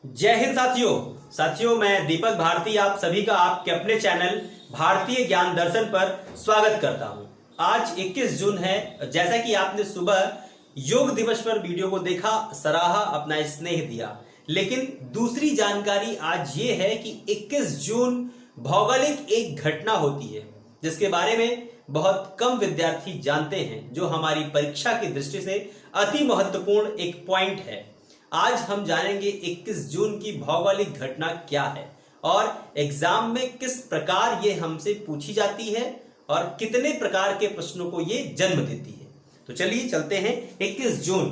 जय हिंद साथियों मैं दीपक भारती आप सभी का आपके अपने चैनल भारतीय ज्ञान दर्शन पर स्वागत करता हूं। आज 21 जून है। जैसा कि आपने सुबह योग दिवस पर वीडियो को देखा, सराहा, अपना स्नेह दिया, लेकिन दूसरी जानकारी आज ये है कि 21 जून भौगोलिक एक घटना होती है जिसके बारे में बहुत कम विद्यार्थी जानते हैं, जो हमारी परीक्षा की दृष्टि से अति महत्वपूर्ण एक पॉइंट है। आज हम जानेंगे 21 जून की भौगोलिक घटना क्या है और एग्जाम में किस प्रकार ये हमसे पूछी जाती है और कितने प्रकार के प्रश्नों को ये जन्म देती है। तो चलिए चलते हैं 21 जून।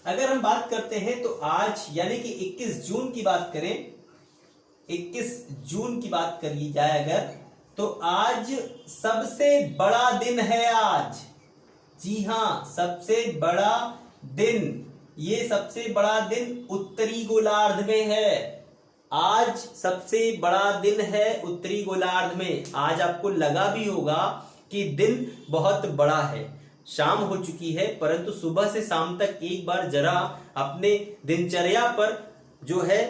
अगर हम बात करते हैं तो आज यानी कि 21 जून की बात करें, 21 जून की बात करी जाए अगर, तो आज सबसे बड़ा दिन है। आज, जी हां, सबसे बड़ा दिन, ये सबसे बड़ा दिन उत्तरी गोलार्ध में है। आज सबसे बड़ा दिन है उत्तरी गोलार्ध में। आज आपको लगा भी होगा कि दिन बहुत बड़ा है। शाम हो चुकी है, परंतु सुबह से शाम तक एक बार जरा अपने दिनचर्या पर जो है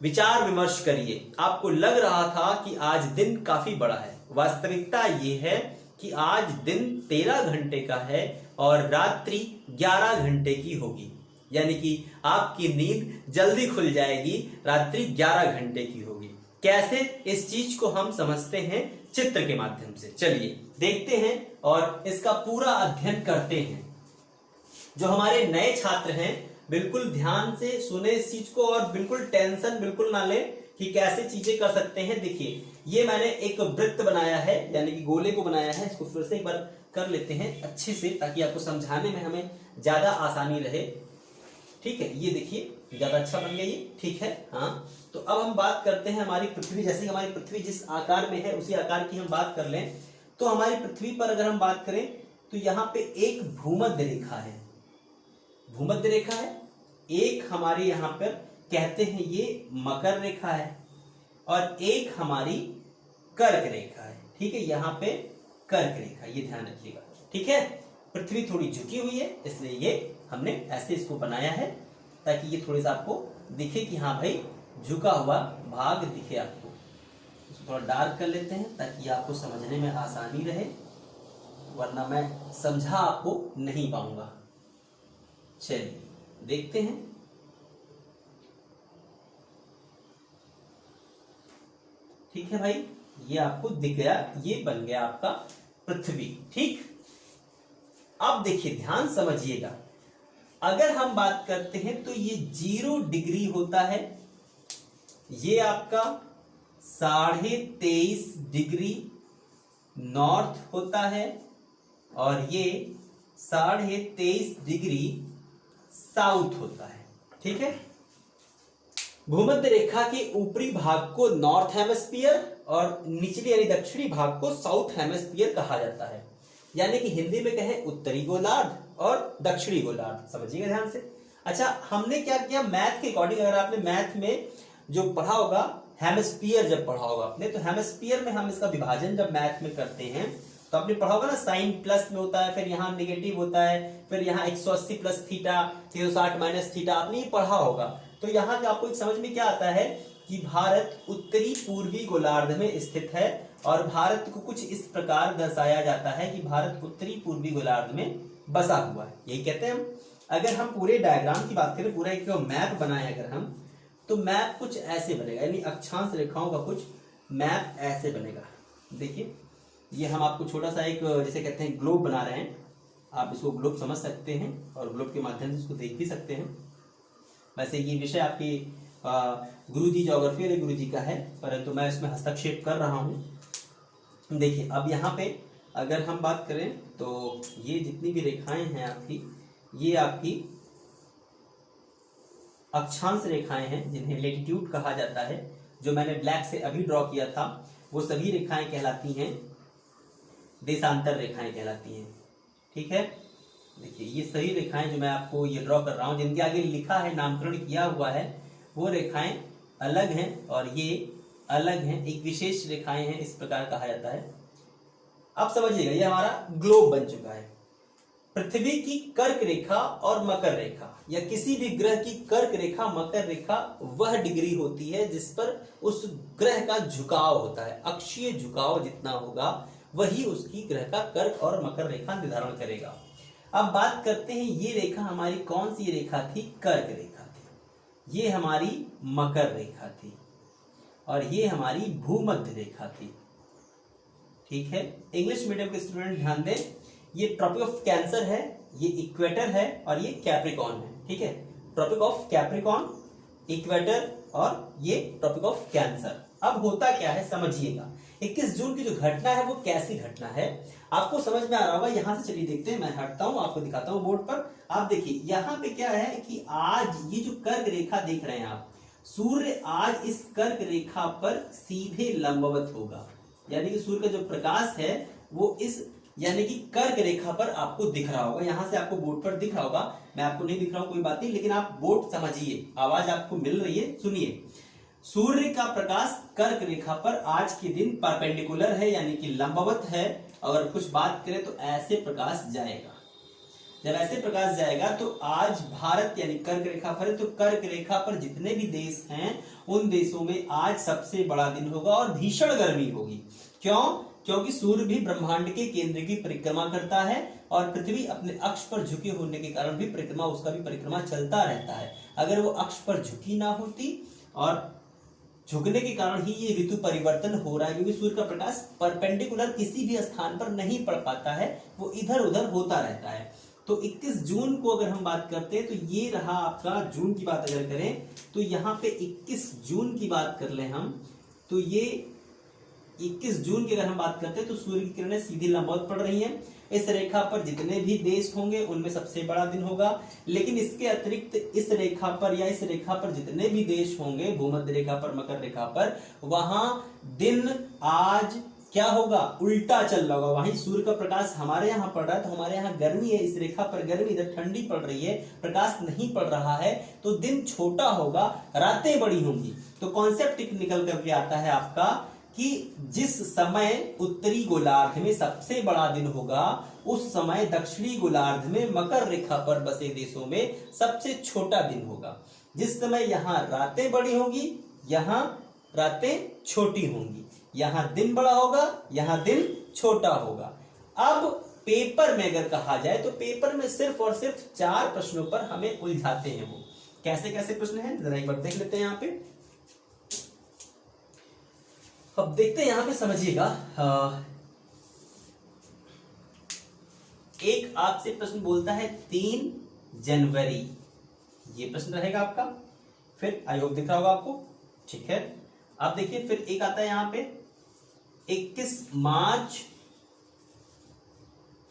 विचार विमर्श करिए। आपको लग रहा था कि आज दिन काफी बड़ा है। वास्तविकता ये है कि आज दिन 13 घंटे का है और रात्रि 11 घंटे की होगी, यानी कि आपकी नींद जल्दी खुल जाएगी, रात्रि 11 घंटे की होगी। कैसे, इस चीज को हम समझते हैं चित्र के माध्यम से। चलिए देखते हैं और इसका पूरा अध्ययन करते हैं। जो हमारे नए छात्र हैं, बिल्कुल ध्यान से सुने इस चीज को और बिल्कुल टेंशन बिल्कुल ना लें कि कैसे चीजें कर सकते हैं। देखिए, ये मैंने एक वृत्त बनाया है, यानी कि गोले को बनाया है। इसको फिर से एक बार कर लेते हैं अच्छे से, ताकि आपको समझाने में हमें ज्यादा आसानी रहे। ठीक है, ये देखिए ज्यादा अच्छा बन गया ये। ठीक है, हाँ। तो अब हम बात करते हैं हमारी पृथ्वी। जैसे कि हमारी पृथ्वी जिस आकार में है उसी आकार की हम बात कर लें, तो हमारी पृथ्वी पर अगर हम बात करें तो यहाँ पे एक भूमध्य रेखा है। भूमध्य रेखा है एक, हमारे यहाँ पर कहते हैं ये मकर रेखा है, और एक हमारी कर्क रेखा है। ठीक है, यहाँ पे कर्क रेखा, ये ध्यान रखिएगा। ठीक है, पृथ्वी थोड़ी झुकी हुई है, इसलिए ये हमने ऐसे इसको बनाया है ताकि ये थोड़ा सा आपको दिखे कि हाँ भाई झुका हुआ भाग दिखे आपको। इसको थोड़ा डार्क कर लेते हैं ताकि आपको समझने में आसानी रहे, वरना मैं समझा आपको नहीं पाऊंगा। चलिए देखते हैं। ठीक है भाई, ये आपको दिख गया, ये बन गया आपका पृथ्वी। ठीक, अब देखिए ध्यान समझिएगा। अगर हम बात करते हैं तो ये 0 डिग्री होता है, ये आपका 23.5 डिग्री नॉर्थ होता है, और ये 23.5 डिग्री साउथ होता है। ठीक है, भूमध्य रेखा के ऊपरी भाग को नॉर्थ हेमिस्फीयर और निचली यानी दक्षिणी भाग को साउथ हेमिस्फीयर कहा जाता है। यानी कि हिंदी में कहें उत्तरी गोलार्ध और दक्षिणी गोलार्ध। समझिएगा ध्यान से। अच्छा, हमने क्या किया, मैथ के अकॉर्डिंग, अगर आपने मैथ में जो पढ़ा होगा, हेमिस्फीयर जब पढ़ा होगा आपने, तो हेमिस्फीयर में हम इसका विभाजन जब मैथ में करते हैं तो आपने पढ़ा होगा ना, साइन प्लस में होता है, फिर यहाँ नेगेटिव होता है, फिर यहाँ 180 प्लस थीटा, 360 माइनस थीटा, आपने ये पढ़ा होगा। तो यहाँ पे आपको एक समझ में क्या आता है कि भारत उत्तरी पूर्वी गोलार्ध में स्थित है, और भारत को कुछ इस प्रकार दर्शाया जाता है कि भारत उत्तरी पूर्वी गोलार्ध में बसा हुआ है, यही कहते हैं हम। अगर हम पूरे डायग्राम की बात करें, पूरा एक मैप बनाए अगर हम, तो मैप कुछ ऐसे बनेगा, यानी अक्षांश रेखाओं का कुछ मैप ऐसे बनेगा। देखिए, ये हम आपको छोटा सा एक जैसे कहते हैं ग्लोब बना रहे हैं। आप इसको ग्लोब समझ सकते हैं और ग्लोब के माध्यम से इसको देख भी सकते हैं। वैसे ये विषय आपकी गुरुजी ज्योग्राफी वाले गुरुजी का है, परंतु मैं इसमें हस्तक्षेप कर रहा हूँ। देखिए, अब यहाँ पे अगर हम बात करें तो ये जितनी भी रेखाएं हैं आपकी, ये आपकी अक्षांश रेखाएं हैं, जिन्हें लेटिट्यूड कहा जाता है। जो मैंने ब्लैक से अभी ड्रॉ किया था वो सभी रेखाएं कहलाती हैं देशांतर रेखाएं कहलाती हैं। ठीक है, देखिए ये सही रेखाएं जो मैं आपको ये ड्रॉ कर रहा हूं, जिनके आगे लिखा है, नामकरण किया हुआ है, वो रेखाएं अलग हैं और ये अलग हैं, एक विशेष रेखाएं हैं, इस प्रकार कहा जाता है। अब समझिएगा, ये हमारा ग्लोब बन चुका है। पृथ्वी की कर्क रेखा और मकर रेखा या किसी भी ग्रह की कर्क रेखा मकर रेखा वह डिग्री होती है जिस पर उस ग्रह का झुकाव होता है। अक्षीय झुकाव जितना होगा वही उसकी ग्रह का कर्क और मकर रेखा निर्धारण करेगा। अब बात करते हैं, ये रेखा हमारी कौन सी रेखा थी? कर्क रेखा थी। ये हमारी मकर रेखा थी और ये हमारी भूमध्य रेखा थी। ठीक है, इंग्लिश मीडियम के स्टूडेंट ध्यान दें, ये ट्रॉपिक ऑफ कैंसर है, ये इक्वेटर है और ये कैप्रिकॉन है। ठीक है, ट्रॉपिक ऑफ कैप्रिकॉन, इक्वेटर और ये ट्रॉपिक ऑफ कैंसर। अब होता क्या है समझिएगा। 21 जून की जो घटना है वो कैसी घटना है आपको समझ में आ रहा होगा। यहां से चलिए देखते हैं, मैं हटता हूं, आपको दिखाता हूं बोर्ड पर। आप देखिए यहाँ पे क्या है कि आज ये जो कर्क रेखा देख रहे हैं आप, सूर्य आज इस कर्क रेखा पर सीधे लंबवत होगा, यानी कि सूर्य का जो प्रकाश है वो इस यानी कि कर्क रेखा पर आपको दिख रहा होगा। यहां से आपको बोर्ड पर दिख रहा होगा, मैं आपको नहीं दिख रहा हूं कोई बात नहीं, लेकिन आप बोर्ड समझिए, आवाज आपको मिल रही है, सुनिए। सूर्य का प्रकाश कर्क रेखा पर आज के दिन परपेंडिकुलर है यानी कि लंबवत है। अगर कुछ बात करें तो ऐसे प्रकाश जाएगा। जब ऐसे प्रकाश जाएगा तो आज भारत यानी कर्क रेखा पर है, तो कर्क रेखा पर जितने भी देश हैं उन देशों में आज सबसे बड़ा दिन होगा और भीषण गर्मी होगी। क्यों? क्योंकि सूर्य भी ब्रह्मांड के केंद्र की परिक्रमा करता है और पृथ्वी अपने अक्ष पर झुके होने के कारण भी परिक्रमा उसका भी परिक्रमा चलता रहता है। अगर वो अक्ष पर झुकी ना होती और झुकने के कारण ही ये ऋतु परिवर्तन हो रहा है, क्योंकि सूर्य का प्रकाश परपेंडिकुलर किसी भी स्थान पर नहीं पड़ पाता है, वो इधर उधर होता रहता है। तो 21 जून को अगर हम बात करते हैं तो ये रहा आपका जून की बात अगर करें तो यहाँ पे 21 जून की बात कर लें हम, तो ये 21 जून की अगर हम बात करते हैं तो सूर्य की किरणें सीधी लंबवत पड़ रही हैं। इस रेखा पर जितने भी देश होंगे उनमें सबसे बड़ा दिन होगा, लेकिन इसके अतिरिक्त इस रेखा पर या इस रेखा पर जितने भी देश होंगे भूमध्य रेखा पर मकर रेखा पर, वहां दिन आज क्या होगा? उल्टा चल रहा होगा। वहीं सूर्य का प्रकाश हमारे यहाँ पड़ रहा है तो हमारे यहाँ गर्मी है, इस रेखा पर गर्मी, इधर ठंडी पड़ रही है, प्रकाश नहीं पड़ रहा है, तो दिन छोटा होगा, रातें बड़ी होंगी। तो कॉन्सेप्ट निकल करके आता है आपका कि जिस समय उत्तरी गोलार्ध में सबसे बड़ा दिन होगा उस समय दक्षिणी गोलार्ध में मकर रेखा पर बसे देशों में सबसे छोटा दिन होगा। जिस समय यहाँ रातें बड़ी होंगी यहाँ रातें छोटी होंगी, यहाँ दिन बड़ा होगा यहाँ दिन छोटा होगा। अब पेपर में अगर कहा जाए तो पेपर में सिर्फ और सिर्फ 4 प्रश्नों पर हमें उलझाते हैं। वो कैसे कैसे प्रश्न हैं जरा एक बार देख लेते हैं यहाँ पे। अब देखते हैं यहाँ पे, समझिएगा। एक आपसे प्रश्न बोलता है 3 जनवरी, ये प्रश्न रहेगा आपका। फिर आई होप दिख रहा होगा आपको, ठीक है। आप देखिए फिर एक आता है यहाँ पे 21 मार्च,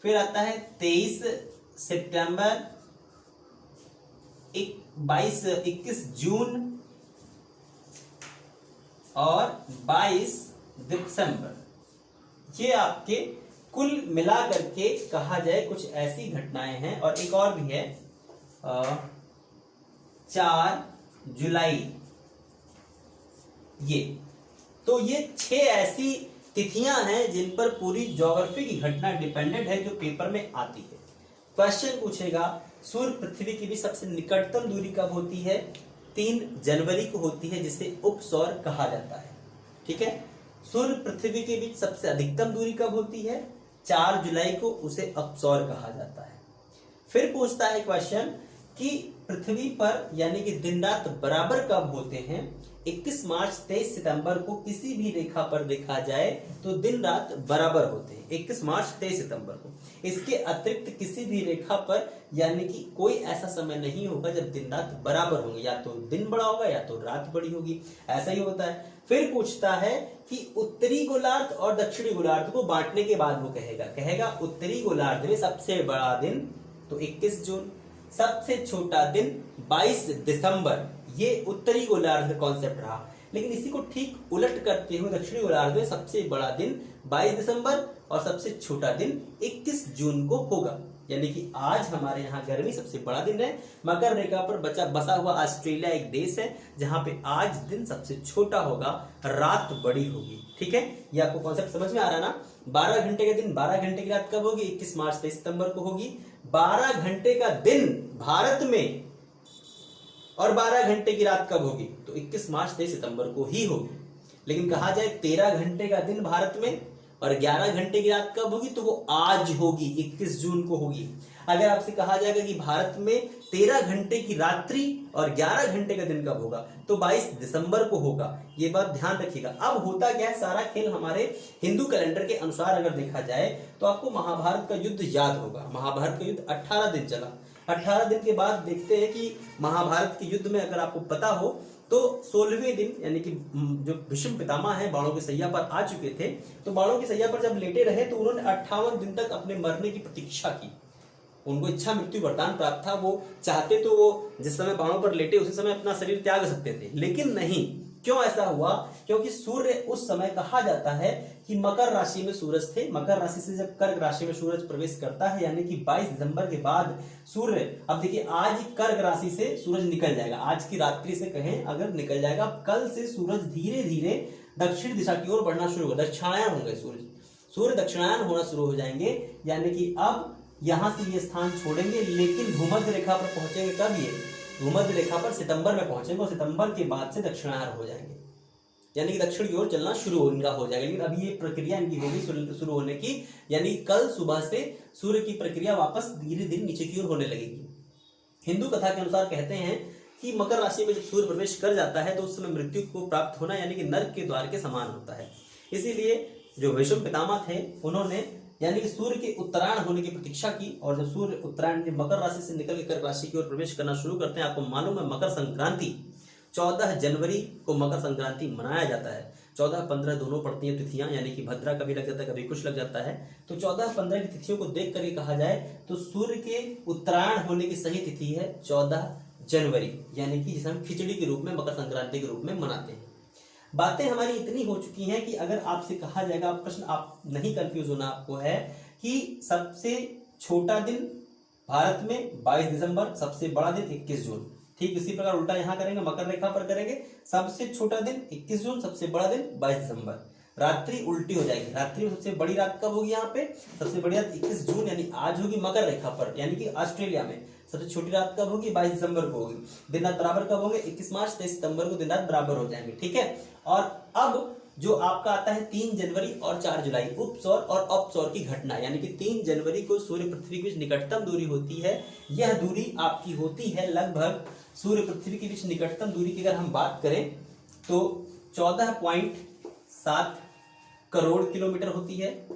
फिर आता है 23 सितंबर, 21 जून और 22 दिसंबर। ये आपके कुल मिला करके कहा जाए कुछ ऐसी घटनाएं हैं। और एक और भी है 4 जुलाई, ये तो ये 6 ऐसी तिथियां हैं जिन पर पूरी ज्योग्राफी की घटना डिपेंडेंट है जो पेपर में आती है। क्वेश्चन पूछेगा सूर्य पृथ्वी की भी सबसे निकटतम दूरी कब होती है? 3 जनवरी को होती है, जिसे उपसौर कहा जाता है। ठीक है, सूर्य पृथ्वी के बीच सबसे अधिकतम दूरी कब होती है? 4 जुलाई को, उसे अपसौर कहा जाता है। फिर पूछता है क्वेश्चन कि पृथ्वी पर यानी कि दिन रात बराबर कब होते हैं? 21 मार्च 23 सितंबर को किसी भी रेखा पर देखा जाए तो दिन रात बराबर होते हैं, 21 मार्च 23 सितंबर को। इसके अतिरिक्त किसी भी रेखा पर यानी कि कोई ऐसा समय नहीं होगा जब दिन रात बराबर होंगे, या तो दिन बड़ा होगा या तो रात बड़ी होगी, ऐसा ही होता है। फिर पूछता है कि उत्तरी गोलार्ध और दक्षिणी गोलार्ध को बांटने के बाद वो कहेगा उत्तरी गोलार्ध में सबसे बड़ा दिन तो 21 जून, सबसे छोटा दिन 22 दिसंबर। ये उत्तरी गोलार्ध में कॉन्सेप्ट रहा, लेकिन इसी को ठीक उलट करते हुए दक्षिणी गोलार्ध में सबसे बड़ा दिन 22 दिसंबर और सबसे छोटा दिन 21 जून को होगा। यानी कि आज हमारे यहाँ गर्मी सबसे बड़ा दिन है। मकर रेखा पर बसा हुआ ऑस्ट्रेलिया एक देश है जहां पे आज दिन सबसे छोटा होगा, रात बड़ी होगी। ठीक है, ये आपको कॉन्सेप्ट समझ में आ रहा ना। 12 घंटे का दिन 12 घंटे की रात कब होगी? 21 मार्च 23 सितंबर को होगी। 12 घंटे का दिन भारत में और 12 घंटे की रात कब होगी? तो 21 मार्च 23 सितंबर को ही होगी। लेकिन कहा जाए 13 घंटे का दिन भारत में और 11 घंटे की रात कब होगी? तो वो आज होगी, 21 जून को होगी। अगर आपसे कहा जाएगा कि भारत में 13 घंटे की रात्रि और 11 घंटे का दिन कब होगा? तो 22 दिसंबर को होगा। ये बात ध्यान रखिएगा। अब होता क्या है, सारा खेल हमारे हिंदू कैलेंडर के अनुसार अगर देखा जाए तो आपको महाभारत का युद्ध याद होगा। महाभारत का युद्ध 18 दिन चला। 18 दिन के बाद देखते हैं कि महाभारत के युद्ध में अगर आपको पता हो तो 16वें दिन यानी कि जो भीष्म पितामह है बाणों की सैया पर आ चुके थे। तो बाणों की सैया पर जब लेटे रहे तो उन्होंने 58 दिन तक अपने मरने की प्रतीक्षा की। उनको इच्छा मृत्यु वरदान प्राप्त था। वो चाहते तो वो जिस समय बाणों पर लेटे उसी समय अपना शरीर त्याग सकते थे, लेकिन नहीं। क्यों ऐसा हुआ? क्योंकि सूर्य उस समय कहा जाता है कि मकर राशि में सूरज थे। मकर राशि से जब कर्क राशि में सूरज प्रवेश करता है यानी कि 22 दिसंबर के बाद सूर्य, अब देखिए आज कर्क राशि से सूरज निकल जाएगा, आज की रात्रि से कहें अगर निकल जाएगा, कल से सूरज धीरे धीरे दक्षिण दिशा की ओर बढ़ना शुरू होगा, दक्षिणायन होंगे सूर्य दक्षिणायन होना शुरू हो जाएंगे। यानी कि अब यहां से ये स्थान छोड़ेंगे, लेकिन भूमध्य रेखा पर पहुंचेंगे कब? ये भूमध्य रेखा पर सितंबर में पहुंचेंगे और सितंबर के बाद से दक्षिणायन हो जाएंगे, यानी कि दक्षिण की ओर चलना शुरू हो जाएगा। लेकिन अभी ये प्रक्रिया इनकी होगी शुरू होने की, यानी कल सुबह से सूर्य की प्रक्रिया वापस धीरे धीरे नीचे की ओर होने लगेगी। हिंदू कथा के अनुसार कहते हैं कि मकर राशि में जब सूर्य प्रवेश कर जाता है तो उस समय मृत्यु को प्राप्त होना यानी कि नरक के द्वार के समान होता है। इसीलिए जो भीष्म पितामह थे उन्होंने यानी कि सूर्य के उत्तरायण होने की प्रतीक्षा की, और जब सूर्य उत्तरायण मकर राशि से निकल के कर्क राशि की ओर प्रवेश करना शुरू करते हैं, आपको मालूम है मकर संक्रांति 14 जनवरी को मकर संक्रांति मनाया जाता है। 14-15 दोनों पड़ती हैं तिथियां, यानी कि भद्रा कभी लग जाता है कभी कुछ लग जाता है। तो 14-15 की तिथियों को देख करके कहा जाए तो सूर्य के उत्तरायण होने की सही तिथि है 14 जनवरी, यानी कि जिसे हम खिचड़ी के रूप में मकर संक्रांति के रूप में मनाते हैं। बातें हमारी इतनी हो चुकी हैं कि अगर आपसे कहा जाएगा, प्रश्न आप नहीं कंफ्यूज होना आपको है कि सबसे छोटा दिन भारत में 22 दिसंबर, सबसे बड़ा दिन 21 जून। ठीक इसी प्रकार उल्टा यहां करेंगे, मकर रेखा पर करेंगे, सबसे छोटा दिन 21 जून, सबसे बड़ा दिन 22 दिसंबर। रात्रि उल्टी हो जाएगी, रात्रि में सबसे बड़ी रात कब होगी? यहाँ पे सबसे बड़ी रात 21 जून यानी आज होगी मकर रेखा पर, यानी कि ऑस्ट्रेलिया में। सबसे छोटी रात कब होगी? 22 दिसंबर को होगी। दिन रात बराबर कब होंगे? 21 मार्च 23 सितंबर को दिन रात बराबर हो जाएंगे। ठीक है। और अब जो आपका आता है 3 जनवरी और 4 जुलाई, उपसौर और अपसौर की घटना, यानी कि 3 जनवरी को सूर्य पृथ्वी के बीच निकटतम दूरी होती है। यह दूरी आपकी होती है लगभग सूर्य पृथ्वी के बीच निकटतम दूरी की अगर हम बात करें तो 14.7 करोड़ किलोमीटर होती है,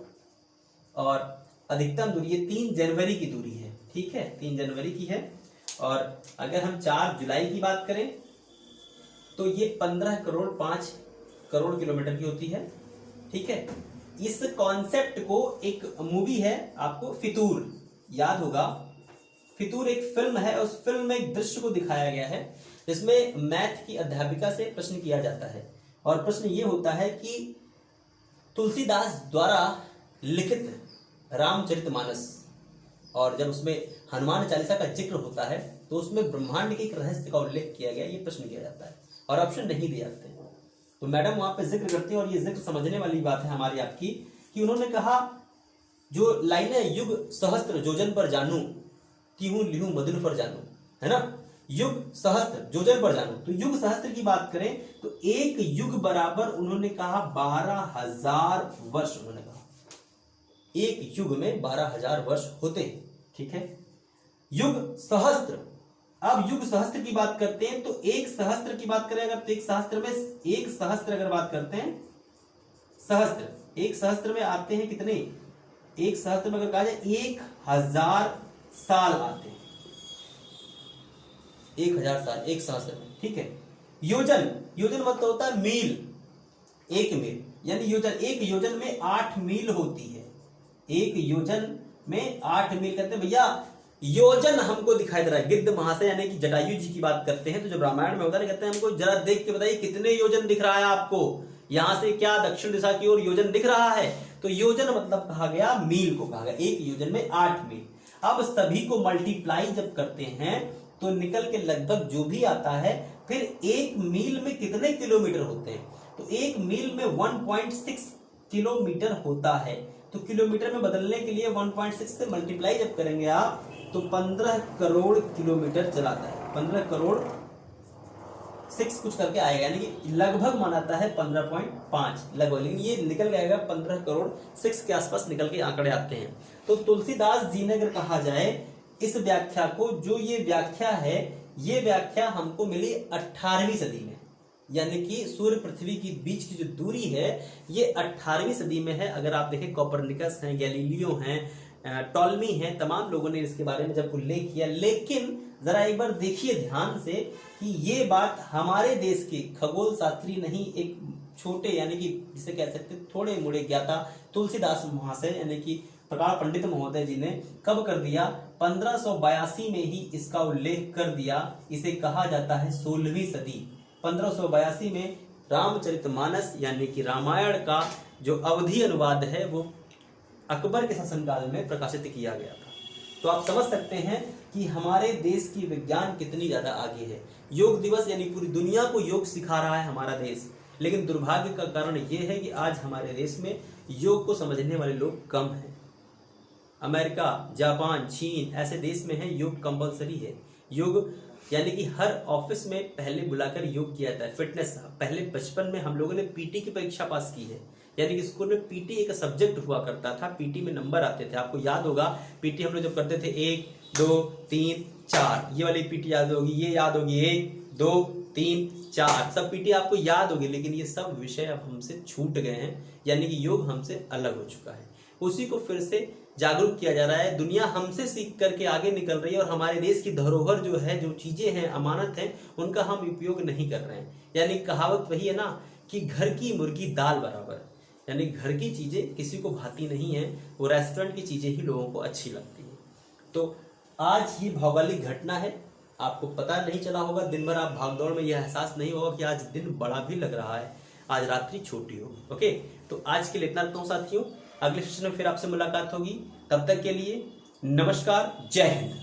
और अधिकतम दूरी 3 जनवरी की दूरी है। ठीक है, 3 जनवरी की है। और अगर हम 4 जुलाई की बात करें तो ये 15 करोड़ 5 करोड़ किलोमीटर की होती है। ठीक है। इस कॉन्सेप्ट को एक मूवी है, आपको फितूर याद होगा। फितूर एक फिल्म है, उस फिल्म में एक दृश्य को दिखाया गया है जिसमें मैथ की अध्यापिका से प्रश्न किया जाता है, और प्रश्न ये होता है कि तुलसीदास द्वारा लिखित रामचरितमानस, और जब उसमें हनुमान चालीसा का जिक्र होता है तो उसमें ब्रह्मांड के एक रहस्य का उल्लेख किया गया, ये प्रश्न किया जाता है और ऑप्शन नहीं दिए जाते हैं। तो मैडम वहां पे जिक्र करती हैं, और ये जिक्र समझने वाली बात है हमारी आपकी, कि उन्होंने कहा जो लाइन है, युग सहस्त्र जोजन पर जानू, तिहू लिहू मधुन पर जानू, है ना। युग सहस्त्र जोजन पर जानू, तो युग सहस्त्र की बात करें तो एक युग बराबर उन्होंने कहा 12,000 वर्ष। उन्होंने कहा एक युग में 12,000 वर्ष होते हैं। ठीक है। युग सहस्त्र, अब युग सहस्त्र की बात करते हैं तो एक सहस्त्र की बात करें अगर तो एक सहस्त्र अगर बात करते हैं, सहस्त्र एक सहस्त्र में आते हैं कितने? एक सहस्त्र में अगर कहा जाए 1,000 साल आते हैं, 1,000 साल एक सहस्त्र में। ठीक है। योजन मतलब होता है मील, एक मील, यानी योजन, एक योजन में 8 मील होती है। एक योजन में 8 मील कहते हैं। भैया योजन हमको दिखाई दे रहा है, गिद्ध महाशय यानी कि जटायु जी की बात करते हैं, तो जब रामायण में होता है कहते हैं हमको जरा देख के बताइए कितने योजन दिख रहा है आपको, यहां से क्या दक्षिण दिशा की ओर योजन दिख रहा है? तो योजन मतलब कहा गया मील को कहा गया, एक योजन में 8 मील। अब सभी को मल्टीप्लाई जब करते हैं तो निकल के लगभग जो भी आता है, फिर एक मील में कितने किलोमीटर होते हैं? तो एक मील में 1.6 किलोमीटर होता है। तो किलोमीटर में बदलने के लिए 1.6 से मल्टीप्लाई जब करेंगे आप तो 15 करोड़ किलोमीटर चलाता है। 15 करोड़ 6 कुछ करके आएगा, यानी कि लगभग मानाता है 15.5 लगभग, लेकिन ये निकल जाएगा 15 करोड़ 6 के आसपास निकल के आंकड़े आते हैं। तो तुलसीदास जी ने अगर कहा जाए इस व्याख्या को, जो ये व्याख्या है, ये व्याख्या हमको मिली 18वीं सदी में, यानी कि सूर्य पृथ्वी के बीच की जो दूरी है ये 18वीं सदी में है। अगर आप देखें कोपरनिकस हैं, गैलीलियो हैं, टॉलमी हैं, तमाम लोगों ने इसके बारे में जब उल्लेख किया, लेकिन जरा एक बार देखिए ध्यान से कि ये बात हमारे देश के खगोल शास्त्री नहीं, एक छोटे यानी कि जिसे कह सकते थोड़े मुड़े ज्ञाता तुलसीदास महाशय यानी कि प्रकार पंडित महोदय जी ने कब कर दिया, 1582 में ही इसका उल्लेख कर दिया। इसे कहा जाता है 16वीं सदी। 1582 में रामचरितमानस यानी कि रामायण का जो अवधि अनुवाद है वो अकबर के शासनकाल में प्रकाशित किया गया था। तो आप समझ सकते हैं कि हमारे देश की विज्ञान कितनी ज्यादा आगे है। योग दिवस यानी पूरी दुनिया को योग सिखा रहा है हमारा देश, लेकिन दुर्भाग्य का कारण यह है कि आज हमारे देश में योग को समझने वाले लोग कम हैं। अमेरिका, जापान, चीन ऐसे देश में है योग कंपलसरी है। योग यानी कि हर ऑफिस में पहले बुलाकर योग किया जाता है। फिटनेस, पहले बचपन में हम लोगों ने पीटी की परीक्षा पास की है, यानी कि स्कूल में पीटी एक सब्जेक्ट हुआ करता था। पीटी में नंबर आते थे, आपको याद होगा पीटी हम लोग जब करते थे 1 2 3 4, ये वाली पीटी याद होगी, ये याद होगी 1 2 3 4, सब पीटी आपको याद होगी, लेकिन ये सब विषय अब हमसे छूट गए हैं, यानी कि योग हमसे अलग हो चुका है। उसी को फिर से जागरूक किया जा रहा है। दुनिया हमसे सीख करके आगे निकल रही है और हमारे देश की धरोहर जो है, जो चीजें हैं, अमानत हैं, उनका हम उपयोग नहीं कर रहे हैं। यानी कहावत वही है ना कि घर की मुर्गी दाल बराबर, यानी घर की चीजें किसी को भाती नहीं है, वो रेस्टोरेंट की चीजें ही लोगों को अच्छी लगती है। तो आज ये भौगोलिक घटना है, आपको पता नहीं चला होगा, दिन भर आप भागदौड़ में, यह एहसास नहीं होगा कि आज दिन बड़ा भी लग रहा है, आज रात्रि छोटी हो। ओके, तो आज के लिए इतना रखता हूँ साथियों, अगले सेशन में फिर आपसे मुलाकात होगी। तब तक के लिए नमस्कार, जय हिंद।